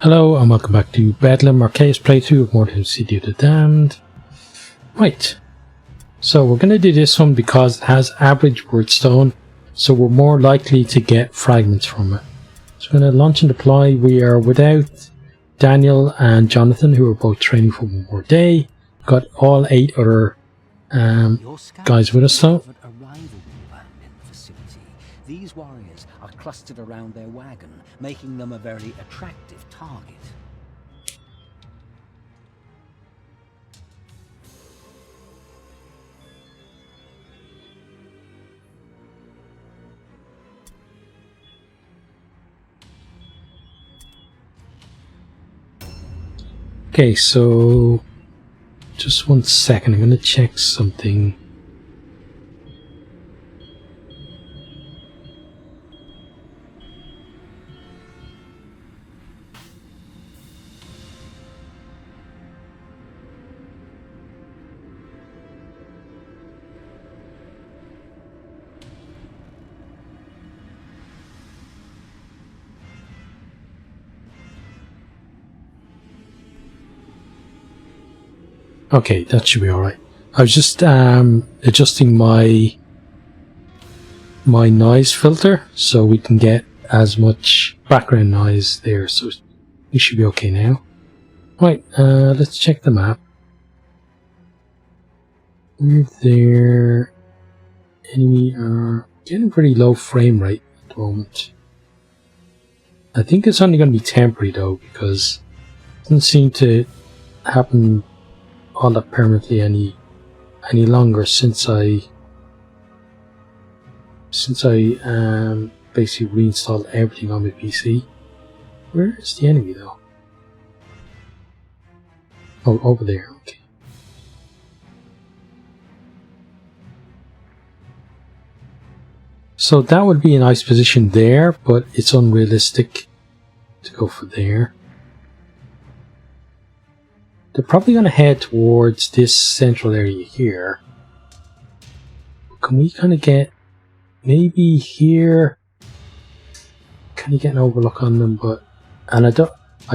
Hello and welcome back to Bedlam, our case playthrough of Mordheim City of the Damned. Right, so we're going to do this one because it has average wordstone, so we're more likely to get fragments from it. So we're going to launch and deploy. We are without Daniel and Jonathan, who are both training for one more day. We've got all 8 other guys with us though. These warriors are clustered around their wagon, making them a very attractive target. Okay, so just 1 second, I'm going to check something. Okay, that should be alright. I was just adjusting my noise filter so we can get as much background noise there, so we should be okay now. Right, let's check the map. We're there. Enemy are getting pretty low frame rate at the moment. I think it's only going to be temporary though, because it doesn't seem to happen all that permanently any longer since I basically reinstalled everything on my PC. Where is the enemy though? Oh, over there. Okay. So that would be a nice position there, but it's unrealistic to go for there. They're probably going to head towards this central area here. Can we kind of get maybe here? Kind of get an overlook on them, but I don't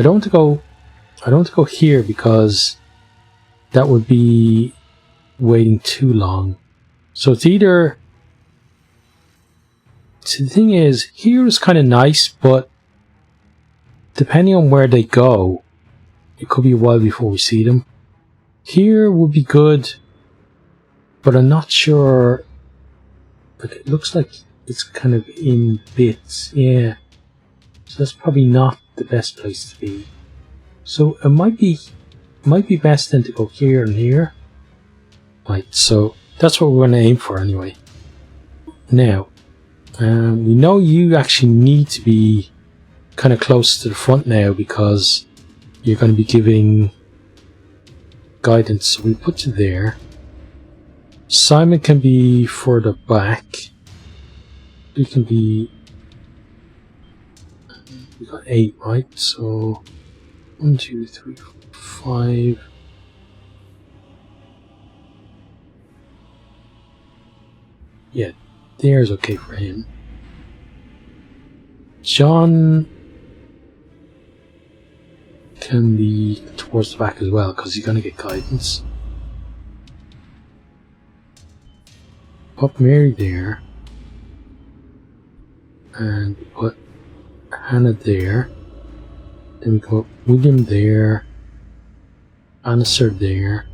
want to go here because that would be waiting too long. So it's either. So the thing is, here is kind of nice, but depending on where they go, it could be a while before we see them. Here would be good, but I'm not sure. Like, it looks like it's kind of in bits. Yeah. So that's probably not the best place to be. So it might be best then to go here and here. Right, so that's what we're going to aim for anyway. Now, we know you actually need to be kind of close to the front now because you're going to be giving guidance, so we put you there. Simon can be further back. We can be. We got 8, right? So 1, 2, 3, 4, 5. Yeah, there's okay for him. John can be towards the back as well because he's going to get guidance. Put Mary there and put Hannah there. Then we put William there, Anasir there,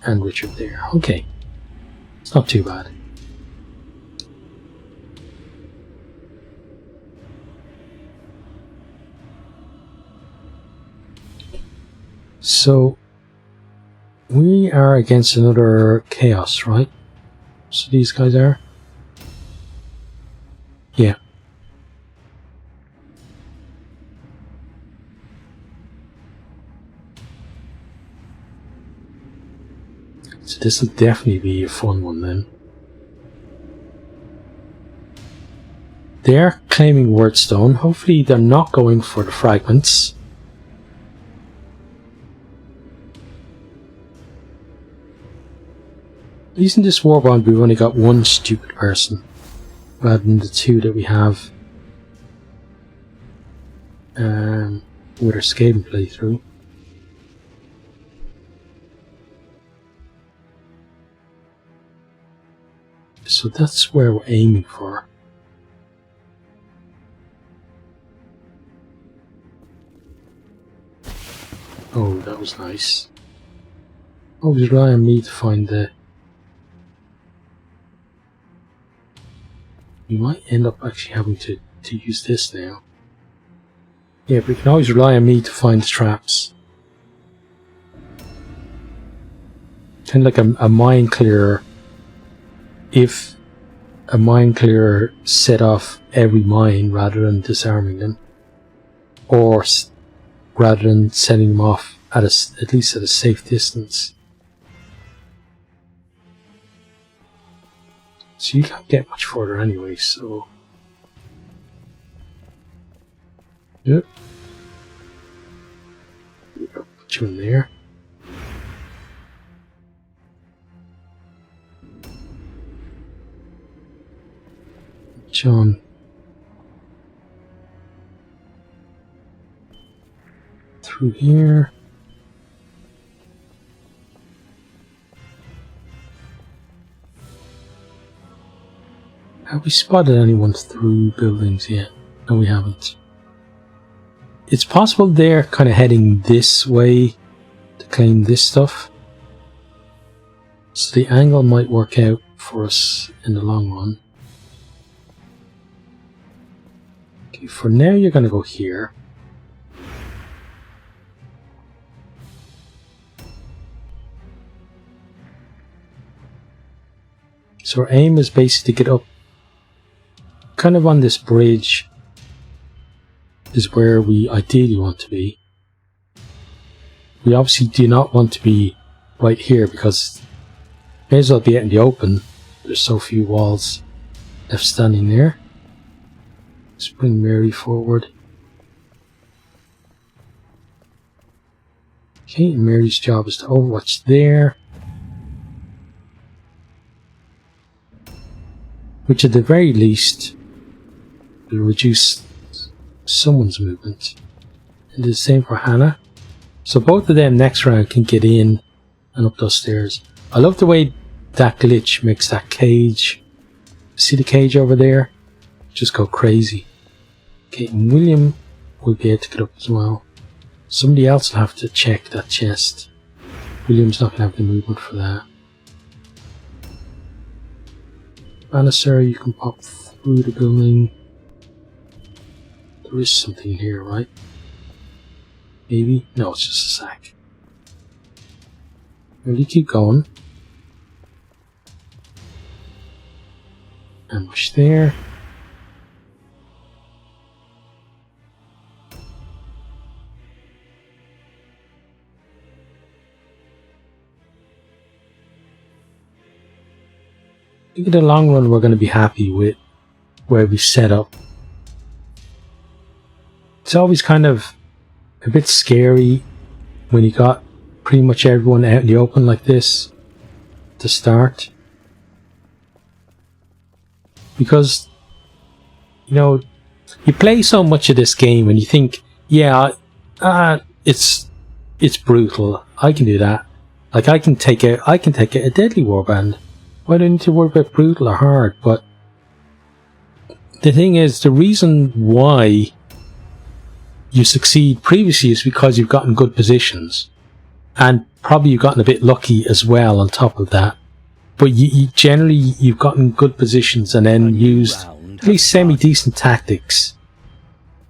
and Richard there. Okay, it's not too bad. So, we are against another chaos, right? So these guys are? Yeah. So this will definitely be a fun one then. They're claiming wordstone. Hopefully they're not going for the fragments. At least in this Warband we've only got 1 stupid person rather than the 2 that we have with our escaping playthrough. So that's where we're aiming for. Oh, that was nice. Always rely on me to find the... We might end up actually having to use this now. Yeah, but we can always rely on me to find the traps. Kind of like a mine clearer. If a mine clearer set off every mine rather than disarming them. Or rather than setting them off at least at a safe distance. So you can't get much further anyway, so... Yep. Put you in there. John. Through here. Have we spotted anyone through buildings yet? No, we haven't. It's possible they're kind of heading this way to claim this stuff. So the angle might work out for us in the long run. Okay, for now you're going to go here. So our aim is basically to get up kind of on this bridge is where we ideally want to be. We obviously do not want to be right here because may as well be out in the open. There's so few walls left standing there. Let's bring Mary forward. Okay, Mary's job is to overwatch there. Which at the very least will reduce someone's movement. And the same for Hannah. So both of them next round can get in and up those stairs. I love the way that glitch makes that cage. See the cage over there? Just go crazy. Okay, and William will be able to get up as well. Somebody else will have to check that chest. William's not going to have the movement for that. Bannister, you can pop through the building. There is something here, right? Maybe? No, it's just a sack. Really keep going. Ambush there. I think in the long run we're going to be happy with where we set up. It's always kind of a bit scary when you got pretty much everyone out in the open like this to start. Because, you know, you play so much of this game and you think, yeah, it's brutal. I can do that. Like I can take a deadly warband. Why do I need to worry about brutal or hard? But the thing is, the reason why you succeed previously is because you've gotten good positions. And probably you've gotten a bit lucky as well on top of that. But generally you've gotten good positions and then used at least semi-decent tactics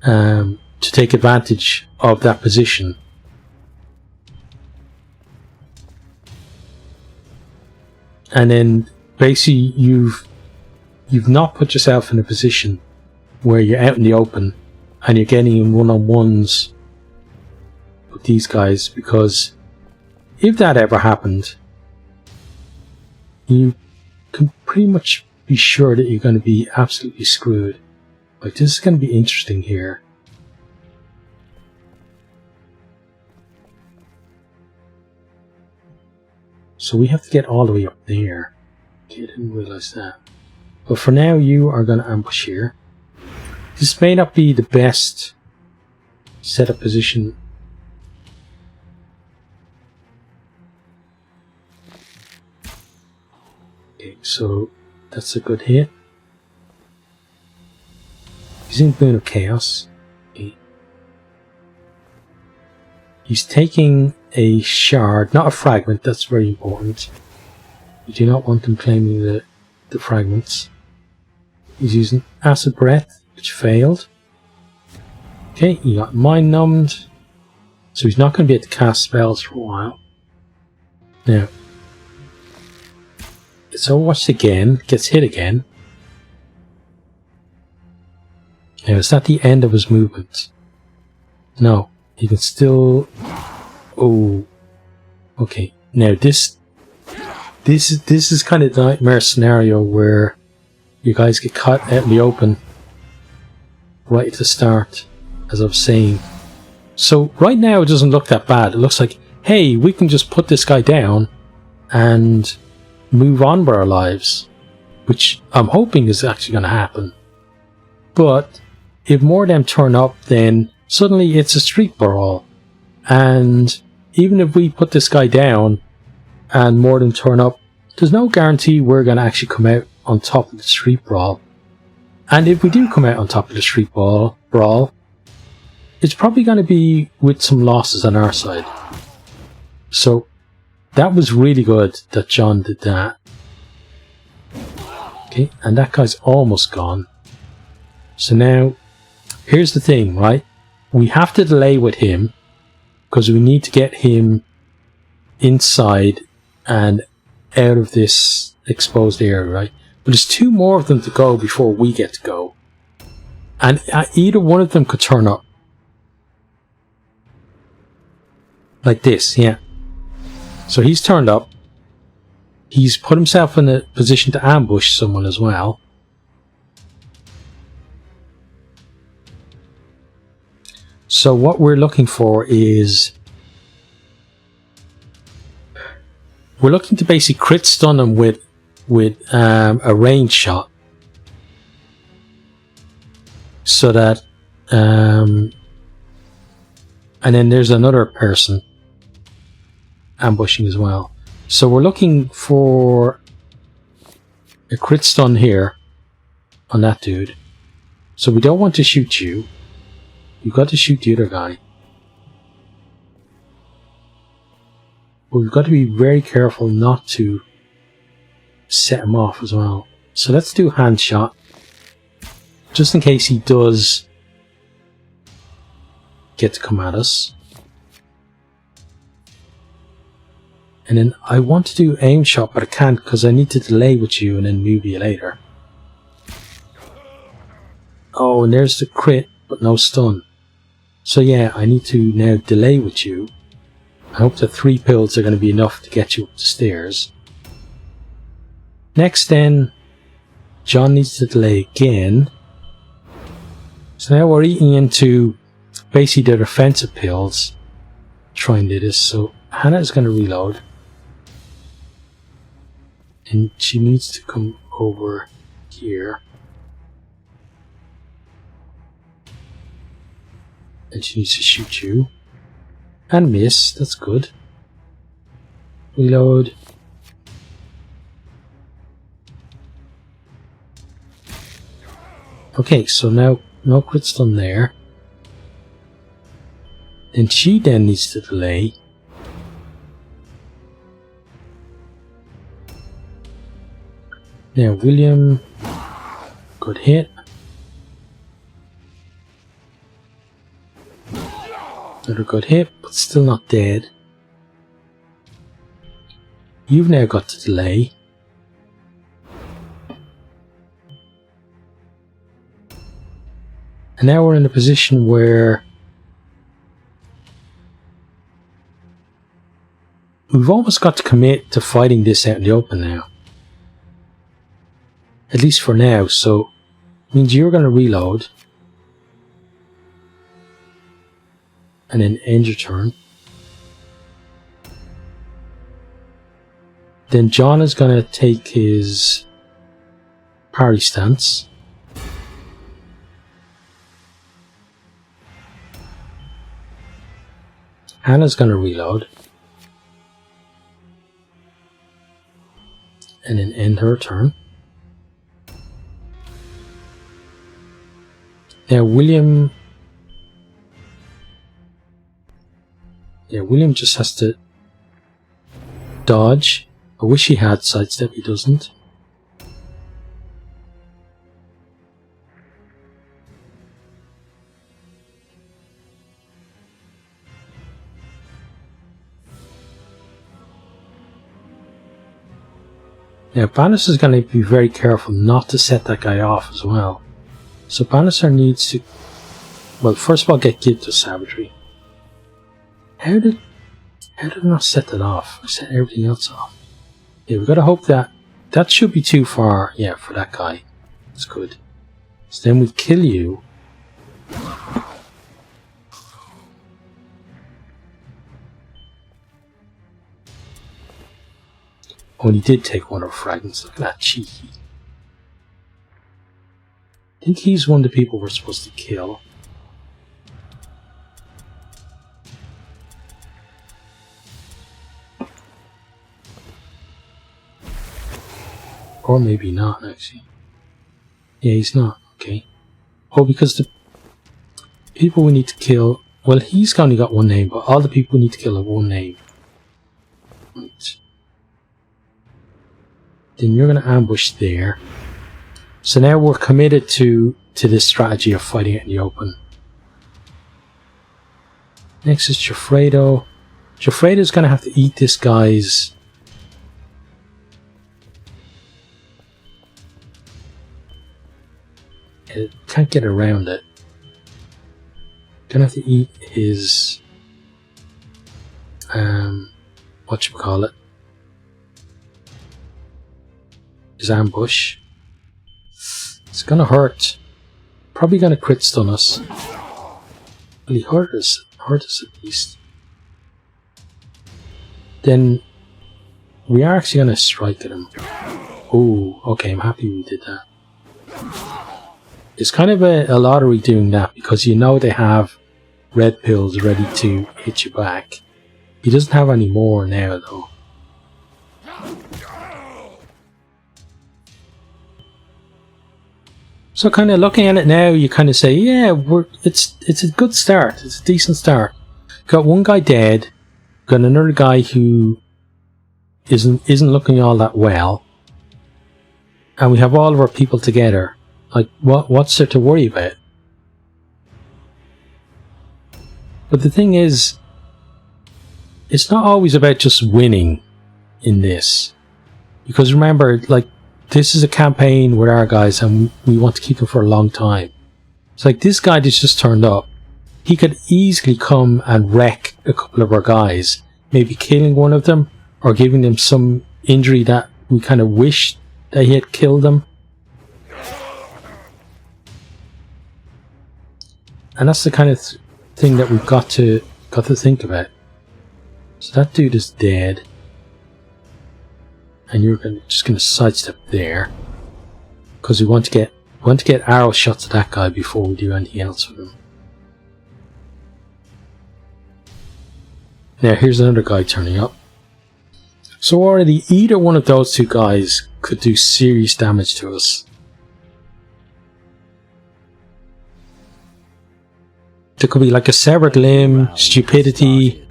to take advantage of that position. And then basically you've not put yourself in a position where you're out in the open and you're getting in one-on-ones with these guys, because if that ever happened, you can pretty much be sure that you're going to be absolutely screwed. Like, this is going to be interesting here. So we have to get all the way up there. Okay, I didn't realize that. But for now, you are going to ambush here. This may not be the best set a position. Okay, so that's a good hit. He's in Boon of Chaos. Okay. He's taking a shard, not a fragment, that's very important. You do not want them claiming the fragments. He's using Acid Breath, which failed. Okay, he got Mind Numbed. So he's not going to be able to cast spells for a while. Now, it's overwatched again, gets hit again. Now, is that the end of his movement? No, he can still... Oh, okay. Now this is kind of the nightmare scenario where you guys get caught out in the open right at the start, as I was saying. So right now it doesn't look that bad. It looks like, hey, we can just put this guy down and move on with our lives, which I'm hoping is actually going to happen. But if more of them turn up, then suddenly it's a street brawl. And even if we put this guy down and more of them turn up, there's no guarantee we're going to actually come out on top of the street brawl. And if we do come out on top of the street brawl, it's probably going to be with some losses on our side. So that was really good that John did that. Okay, and that guy's almost gone. So now, here's the thing, right? We have to delay with him because we need to get him inside and out of this exposed area, right? But there's two more of them to go before we get to go. And either one of them could turn up. Like this, yeah. So he's turned up. He's put himself in a position to ambush someone as well. So what we're looking for is... we're looking to basically crit stun him with a range shot. So that... and then there's another person ambushing as well. So we're looking for a crit stun here on that dude. So we don't want to shoot you. You've got to shoot the other guy. But we've got to be very careful not to set him off as well. So let's do hand shot. Just in case he does get to come at us. And then I want to do aim shot, but I can't because I need to delay with you and then move you later. Oh, and there's the crit, but no stun. So yeah, I need to now delay with you. I hope the 3 pills are going to be enough to get you up the stairs. Next then, John needs to delay again. So now we're eating into basically the defensive pills. Try and do this. So Hannah is going to reload. And she needs to come over here. And she needs to shoot you. And miss, that's good. Reload. Okay, so now no crit stun there. And she then needs to delay. Now William, good hit. Another good hit, but still not dead. You've now got to delay. And now we're in a position where we've almost got to commit to fighting this out in the open now. At least for now, so it means you're going to reload. And then end your turn. Then John is going to take his parry stance. Hannah's going to reload. And then end her turn. Now William... Yeah, William just has to dodge. I wish he had sidestep, he doesn't. Now Bannister's going to be very careful not to set that guy off as well. So Bannister needs to, well, first of all get Gibb to savagery. How did I not set that off? I set everything else off. Yeah, we've got to hope that should be too far, yeah, for that guy. That's good. So then we kill you. Oh, and he did take one of our fragments. Look at that, cheeky. I think he's one of the people we're supposed to kill. Or maybe not, actually. Yeah, he's not. Okay. Oh, because the people we need to kill... Well, he's only got one name, but all the people we need to kill have one name. Right. Then you're going to ambush there. So now we're committed to this strategy of fighting it in the open. Next is Jafredo. Jafredo's going to have to eat this guy's... Can't get around it. Gonna have to eat his whatchamacallit, his ambush. It's gonna hurt. Probably gonna crit stun us. Well, he hurt us at least. Then we are actually gonna strike at him. Oh, okay, I'm happy we did that. It's kind of a lottery doing that because you know they have red pills ready to hit you back. He doesn't have any more now though. So kind of looking at it now, you kind of say, yeah, it's a good start. It's a decent start. Got one guy dead. Got another guy who isn't looking all that well. And we have all of our people together. Like, what's there to worry about? But the thing is, it's not always about just winning in this. Because remember, like, this is a campaign with our guys and we want to keep them for a long time. It's like this guy that's just turned up. He could easily come and wreck a couple of our guys. Maybe killing one of them or giving them some injury that we kind of wish that he had killed them. And that's the kind of thing that we've got to think about. So that dude is dead. And you're just going to sidestep there. Because we want to get arrow shots at that guy before we do anything else with him. Now here's another guy turning up. So already either one of those two guys could do serious damage to us. There could be like a severed limb, stupidity,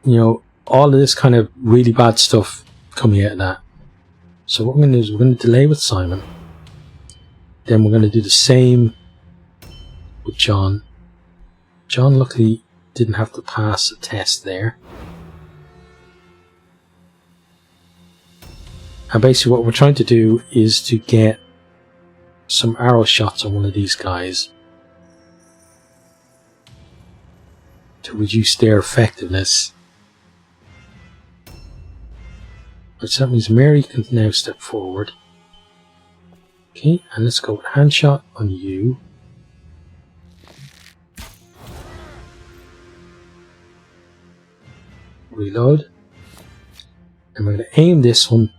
you know, all of this kind of really bad stuff coming out of that. So what we're going to do is we're going to delay with Simon. Then we're going to do the same with John. John luckily didn't have to pass a test there. And basically what we're trying to do is to get some arrow shots on one of these guys to reduce their effectiveness. Which that means Mary can now step forward. Okay, and let's go with hand shot on you. Reload. And we're going to aim this one.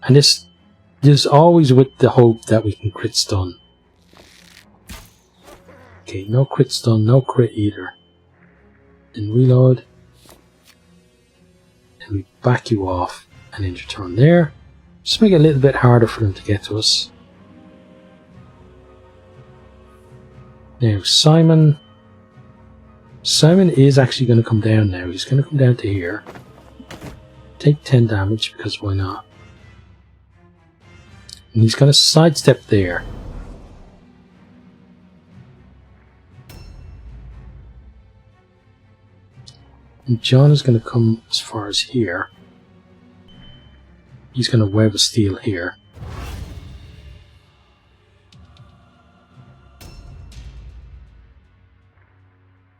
And this is always with the hope that we can crit stun. Okay, no crit stun, no crit either. Then reload. And we back you off and then return there. Just make it a little bit harder for them to get to us. Now Simon is actually going to come down now. He's going to come down to here. Take 10 damage because why not? And he's going to sidestep there. And John is going to come as far as here. He's going to web a steel here.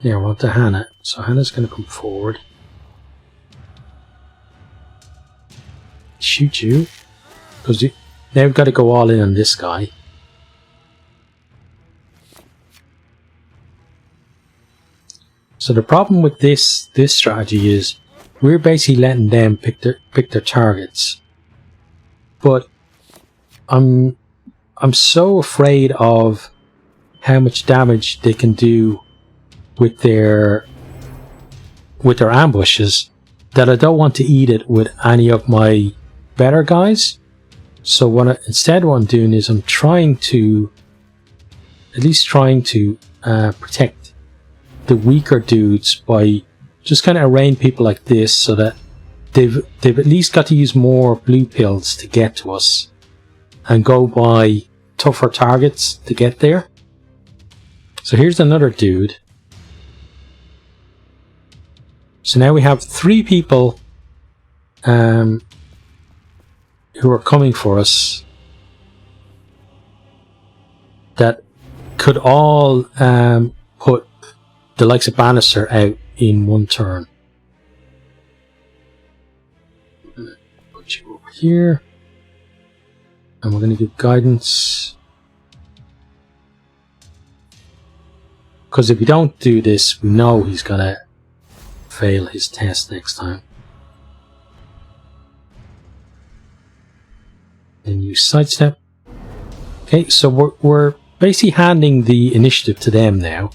Now on to Hannah. So Hannah's going to come forward. Shoot you. Because now we've got to go all in on this guy. So the problem with this strategy is we're basically letting them pick their targets. But I'm so afraid of how much damage they can do with their ambushes that I don't want to eat it with any of my better guys. So instead what I'm doing is I'm trying to protect the weaker dudes by just kind of arraying people like this so that they've at least got to use more blue pills to get to us and go by tougher targets to get there. So here's another dude. So now we have 3 people who are coming for us that could all put the likes of Bannister out in one turn. Put you over here. And we're going to give guidance. Because if we don't do this, we know he's going to fail his test next time. And you sidestep. Okay, so we're basically handing the initiative to them now.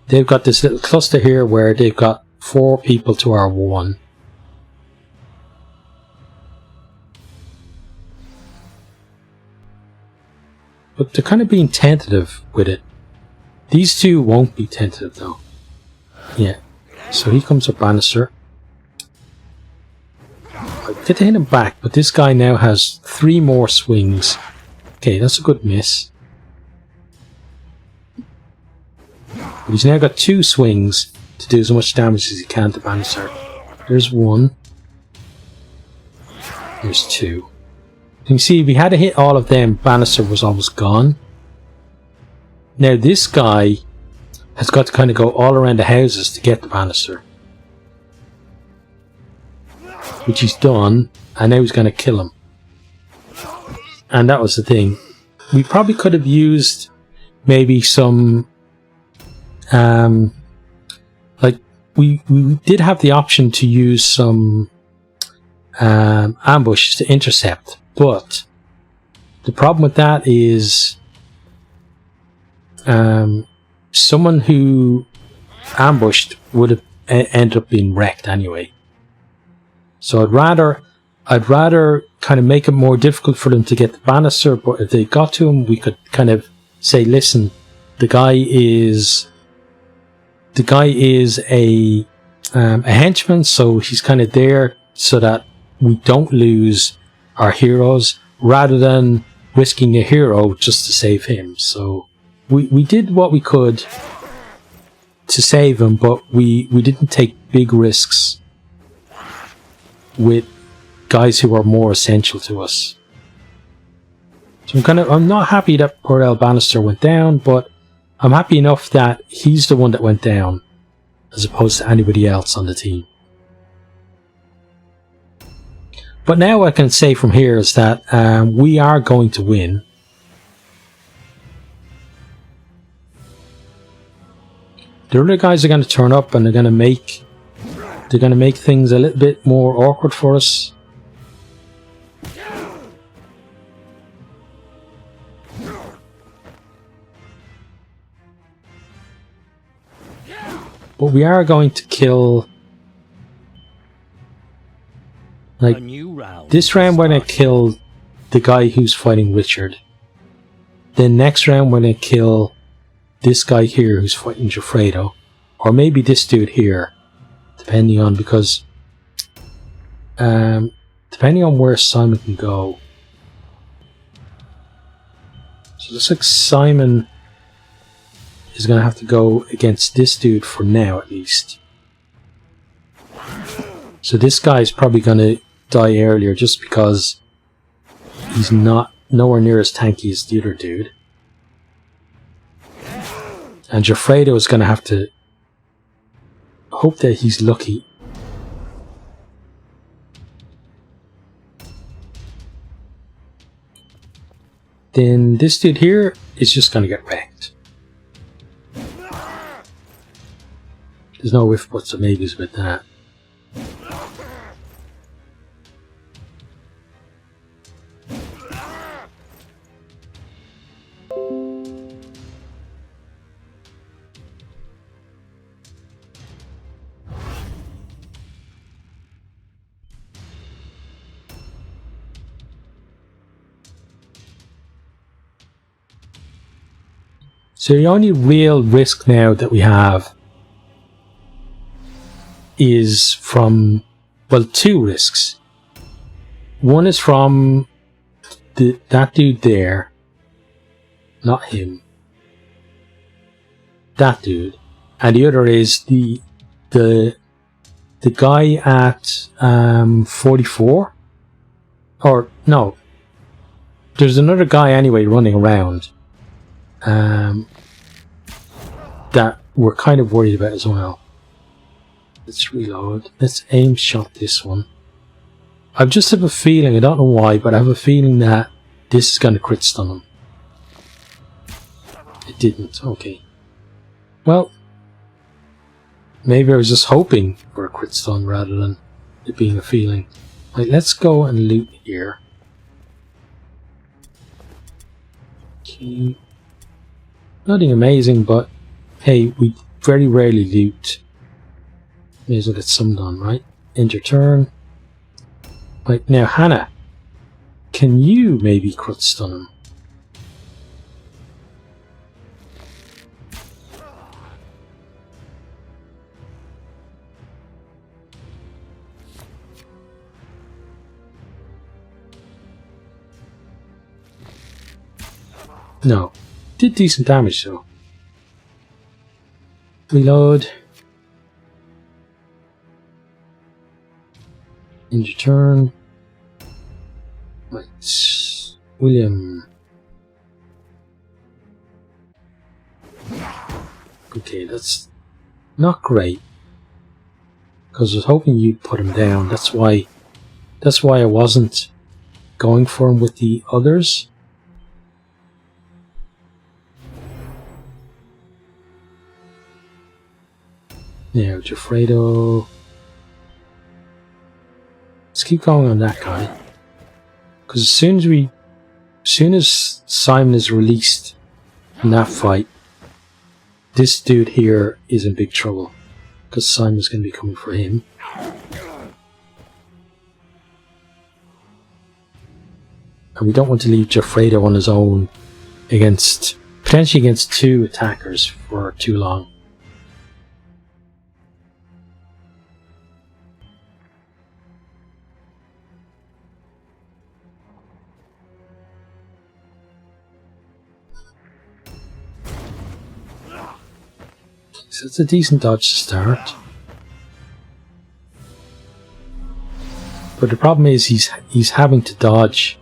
They've got this little cluster here where they've got 4 people to our 1. But they're kind of being tentative with it. These 2 won't be tentative though. Yeah. So he comes up Bannister. I get to hit him back, but this guy now has 3 more swings. Okay, that's a good miss. But he's now got 2 swings to do as much damage as he can to Bannister. There's 1. There's 2. You can see if we had to hit all of them, Bannister was almost gone. Now this guy has got to kind of go all around the houses to get the Bannister. Which he's done, and now he's going to kill him. And that was the thing. We probably could have used maybe some... we did have the option to use some ambush to intercept, but the problem with that is someone who ambushed would have ended up being wrecked anyway. So I'd rather kind of make it more difficult for them to get the Bannister, but if they got to him, we could kind of say, listen, the guy is a henchman, so he's kind of there so that we don't lose our heroes, rather than risking a hero just to save him. So we did what we could to save him, but we didn't take big risks with guys who are more essential to us. So I'm not happy that poor El Bannister went down, but I'm happy enough that he's the one that went down as opposed to anybody else on the team. But now what I can say from here is that we are going to win. The other guys are going to turn up and they're going to make things a little bit more awkward for us. But we are going to kill... Like, A new round. this round we're going to kill the guy who's fighting Richard. Then next round we're going to kill this guy here who's fighting Joffredo. Or maybe this dude here. Depending on, because... depending on where Simon can go. So it looks like Simon is going to have to go against this dude for now, at least. So this guy's probably going to die earlier just because he's not nowhere near as tanky as the other dude. And Joffredo is going to have to hope that he's lucky. Then this dude here is just going to get wrecked. There's no if, buts, or maybes with that. So the only real risk now that we have is from, well, two risks. One is from that dude there, not him, that dude, and the other is the guy at 44, or no, there's another guy anyway running around. That we're kind of worried about as well. Let's reload. Let's aim shot this one. I just have a feeling, I don't know why, but I have a feeling that this is going to crit stun him. It didn't. Okay. Well, maybe I was just hoping for a crit stun rather than it being a feeling. Right, let's go and loot here. Okay. Nothing amazing, but hey, we very rarely loot. May as well get some done, right? End your turn. Right, now Hannah, can you maybe crit stun him? No. Did decent damage though. Reload. End your turn. Right. William. Okay, that's not great. Because I was hoping you'd put him down. That's why I wasn't going for him with the others. Now, Joffredo. Let's keep going on that guy. Because as soon as Simon is released from that fight, this dude here is in big trouble. Because Simon's going to be coming for him. And we don't want to leave Joffredo on his own potentially against two attackers for too long. So it's a decent dodge to start. But the problem is he's having to dodge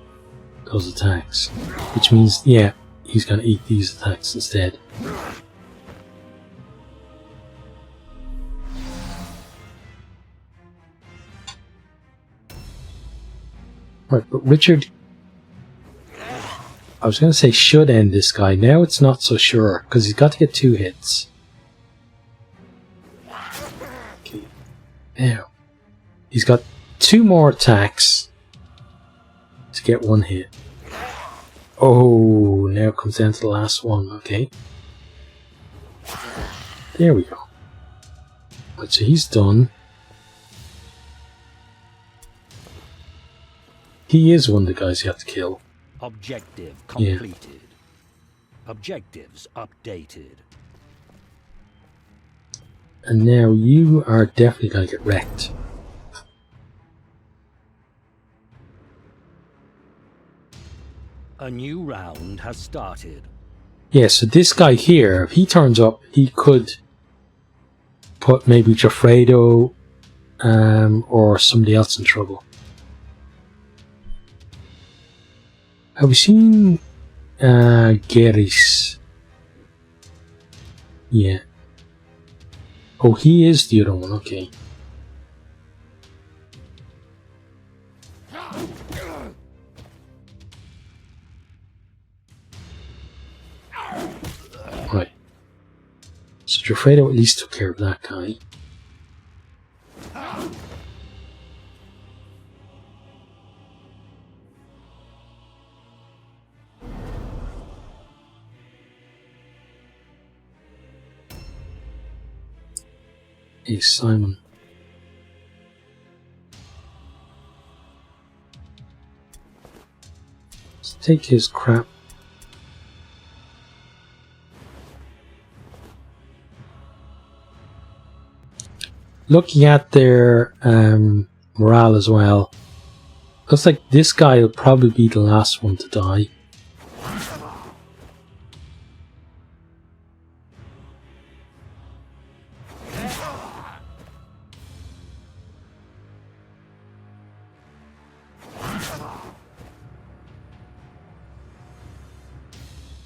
those attacks. Which means, yeah, he's going to eat these attacks instead. Right, but Richard, I was going to say should end this guy. Now it's not so sure, because he's got to get 2 hits. Okay. Now, he's got 2 more attacks to get 1 hit. Oh, now it comes down to the last one. Okay. There we go. Right, so he's done. He is one of the guys you have to kill. Objective completed. Objectives updated. And now you are definitely going to get wrecked. A new round has started. Yeah, so this guy here, if he turns up, he could put maybe Jafredo or somebody else in trouble. Have we seen Geris? Yeah. Oh, he is the other one, okay. Right. So Jafredo at least took care of that guy. Hey, Simon. Let's take his crap. Looking at their morale as well, looks like this guy will probably be the last one to die.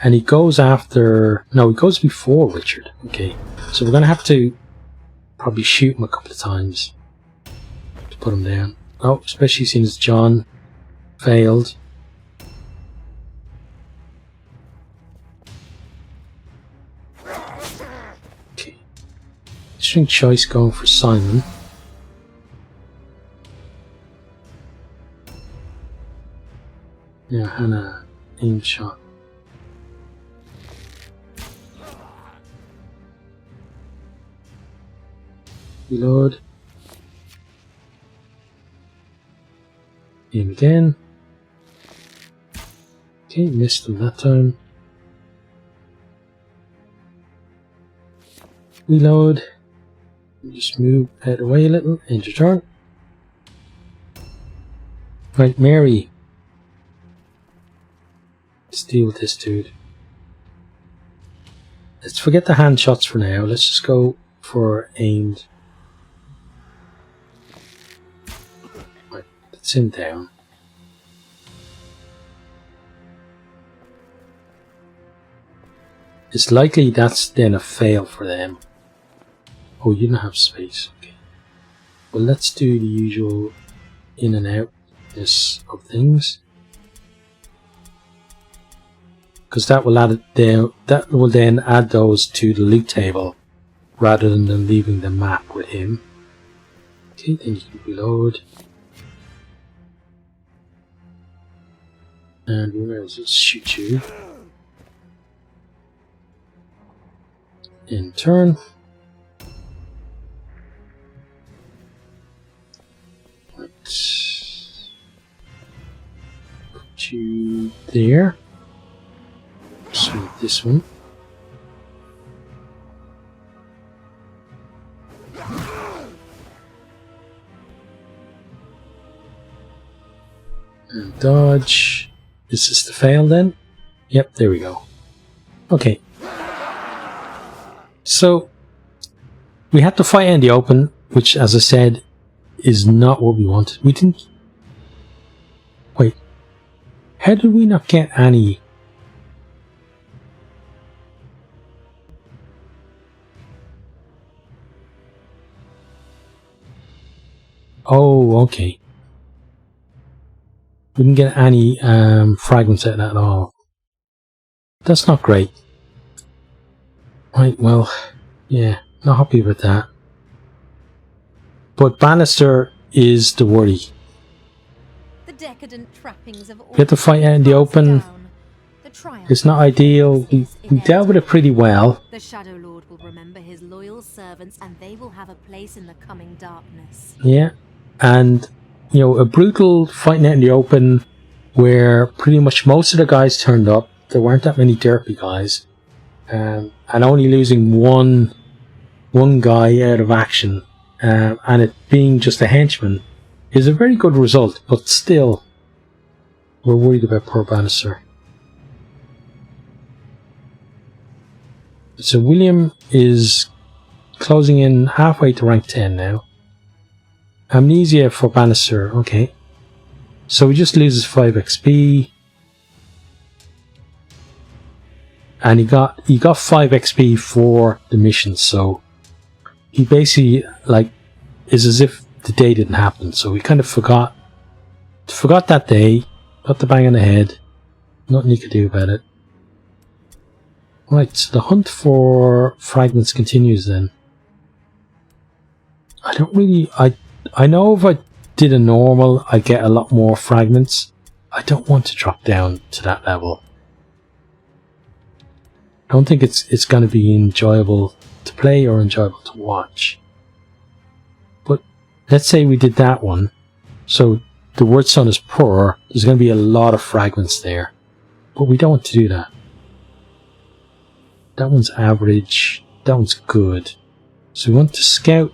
And he goes after... No, he goes before Richard. Okay, so we're going to have to probably shoot him a couple of times to put him down. Oh, especially since John failed. Okay. Interesting choice going for Simon. Now Hannah, aim shot. Reload. Aim again. Okay, missed him that time. Reload. Just move out away a little. End your turn. Right, Mary. Let's deal with this dude. Let's forget the hand shots for now. Let's just go for aimed. Right, that's him down. It's likely that's then a fail for them. Oh, you don't have space. Okay. Well, let's do the usual in and outness of things. Because that will add it down. That will then add those to the loot table, rather than them leaving the map with him. Okay, then you can reload. And we might as well shoot you. In turn. Right. Put you there. So this one. And dodge. Is this the fail then? Yep, there we go. Okay. So we had to fight in the open, which, as I said, is not what we wanted. We didn't... Wait. How did we not get any... Oh, okay. We didn't get any fragments out of that at all. That's not great. Right, well, yeah, not happy about that. But Bannister is the worry. The decadent trappings of We have to fight out in the open. The triumph. It's not ideal. We dealt with it pretty well. The Shadow Lord will remember his loyal servants, and they will have a place in the coming darkness. Yeah, and you know, a brutal fighting out in the open where pretty much most of the guys turned up. There weren't that many derpy guys, and only losing one guy out of action, and it being just a henchman is a very good result. But still, we're worried about poor Bannister. So William is closing in halfway to rank 10 now. Amnesia for Bannister, okay. So he just loses 5 XP. And he got 5 XP for the mission, so he basically like is as if the day didn't happen. So he kind of forgot that day, got the bang on the head, nothing he could do about it. Right, so the hunt for fragments continues then. I don't really... I know if I did a normal, I'd get a lot more fragments. I don't want to drop down to that level. I don't think it's going to be enjoyable to play or enjoyable to watch. But let's say we did that one. So the word sun is poor. There's going to be a lot of fragments there. But we don't want to do that. That one's average. That one's good. So we want to scout.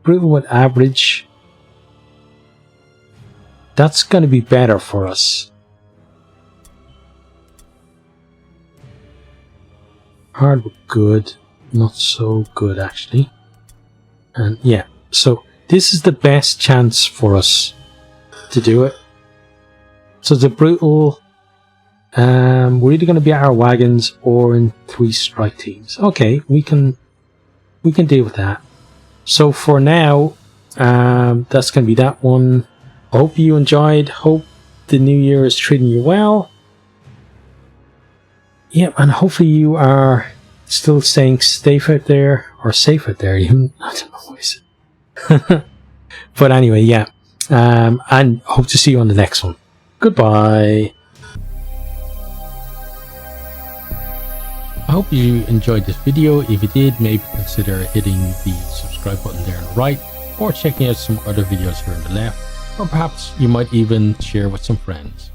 Brutal with average. That's going to be better for us. Hard with good. Not so good actually. And yeah. So this is the best chance for us to do it. So the brutal... we're either going to be at our wagons or in 3 strike teams. Okay, we can deal with that. So for now, that's going to be that one. I hope you enjoyed. Hope the new year is treating you well. Yeah, and hopefully you are still staying safe out there, or safe out there even. I don't know what is it. But anyway, yeah. And hope to see you on the next one. Goodbye. I hope you enjoyed this video. If you did, maybe consider hitting the subscribe button there on the right, or checking out some other videos here on the left, or perhaps you might even share with some friends.